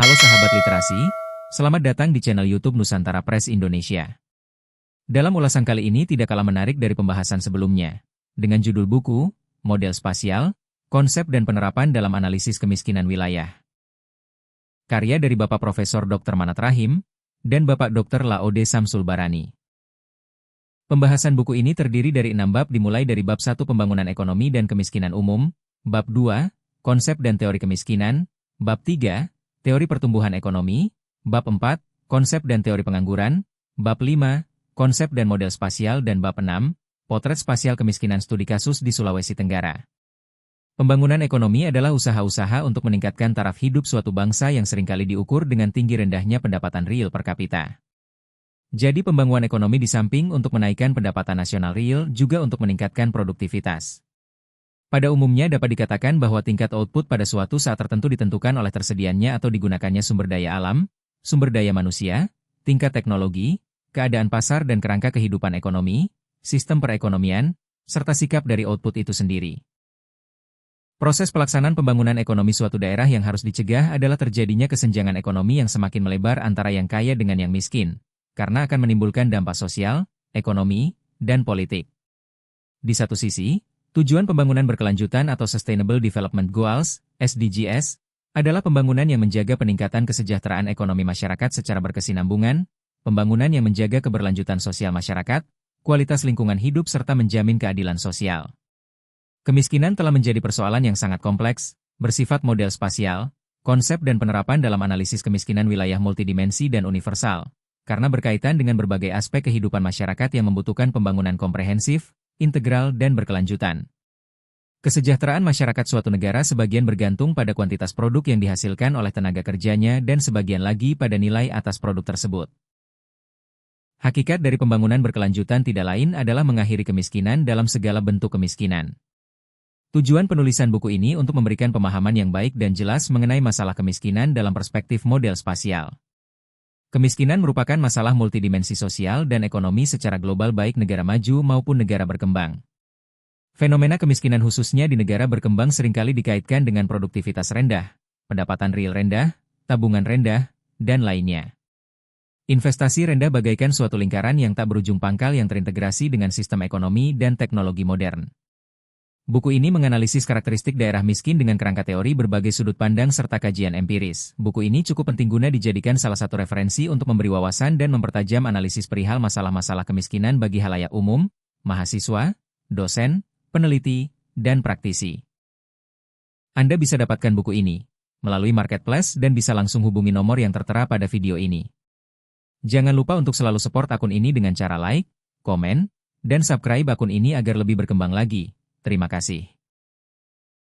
Halo sahabat literasi, selamat datang di channel YouTube Nusantara Press Indonesia. Dalam ulasan kali ini tidak kalah menarik dari pembahasan sebelumnya, dengan judul buku, Model Spasial, Konsep dan Penerapan dalam Analisis Kemiskinan Wilayah. Karya dari Bapak Profesor Dr. Manat Rahim, dan Bapak Dr. Laode Samsul Barani. Pembahasan buku ini terdiri dari 6 bab dimulai dari bab 1 Pembangunan Ekonomi dan Kemiskinan Umum, bab 2, Konsep dan Teori Kemiskinan, bab 3, Teori Pertumbuhan Ekonomi, bab 4, Konsep dan Teori Pengangguran, bab 5, Konsep dan Model Spasial dan bab 6, Potret Spasial Kemiskinan Studi Kasus di Sulawesi Tenggara. Pembangunan ekonomi adalah usaha-usaha untuk meningkatkan taraf hidup suatu bangsa yang seringkali diukur dengan tinggi rendahnya pendapatan real per kapita. Jadi pembangunan ekonomi di samping untuk menaikkan pendapatan nasional real juga untuk meningkatkan produktivitas. Pada umumnya dapat dikatakan bahwa tingkat output pada suatu saat tertentu ditentukan oleh tersedianya atau digunakannya sumber daya alam, sumber daya manusia, tingkat teknologi, keadaan pasar dan kerangka kehidupan ekonomi, sistem perekonomian, serta sikap dari output itu sendiri. Proses pelaksanaan pembangunan ekonomi suatu daerah yang harus dicegah adalah terjadinya kesenjangan ekonomi yang semakin melebar antara yang kaya dengan yang miskin, karena akan menimbulkan dampak sosial, ekonomi, dan politik. Di satu sisi, tujuan pembangunan berkelanjutan atau Sustainable Development Goals, SDGs, adalah pembangunan yang menjaga peningkatan kesejahteraan ekonomi masyarakat secara berkesinambungan, pembangunan yang menjaga keberlanjutan sosial masyarakat, kualitas lingkungan hidup serta menjamin keadilan sosial. Kemiskinan telah menjadi persoalan yang sangat kompleks, bersifat model spasial, konsep dan penerapan dalam analisis kemiskinan wilayah multidimensi dan universal, karena berkaitan dengan berbagai aspek kehidupan masyarakat yang membutuhkan pembangunan komprehensif, integral dan berkelanjutan. Kesejahteraan masyarakat suatu negara sebagian bergantung pada kuantitas produk yang dihasilkan oleh tenaga kerjanya dan sebagian lagi pada nilai atas produk tersebut. Hakikat dari pembangunan berkelanjutan tidak lain adalah mengakhiri kemiskinan dalam segala bentuk kemiskinan. Tujuan penulisan buku ini untuk memberikan pemahaman yang baik dan jelas mengenai masalah kemiskinan dalam perspektif model spasial. Kemiskinan merupakan masalah multidimensi sosial dan ekonomi secara global baik negara maju maupun negara berkembang. Fenomena kemiskinan khususnya di negara berkembang seringkali dikaitkan dengan produktivitas rendah, pendapatan real rendah, tabungan rendah, dan lainnya. Investasi rendah bagaikan suatu lingkaran yang tak berujung pangkal yang terintegrasi dengan sistem ekonomi dan teknologi modern. Buku ini menganalisis karakteristik daerah miskin dengan kerangka teori berbagai sudut pandang serta kajian empiris. Buku ini cukup penting guna dijadikan salah satu referensi untuk memberi wawasan dan mempertajam analisis perihal masalah-masalah kemiskinan bagi halayak umum, mahasiswa, dosen, peneliti, dan praktisi. Anda bisa dapatkan buku ini melalui marketplace dan bisa langsung hubungi nomor yang tertera pada video ini. Jangan lupa untuk selalu support akun ini dengan cara like, komen, dan subscribe akun ini agar lebih berkembang lagi. Terima kasih.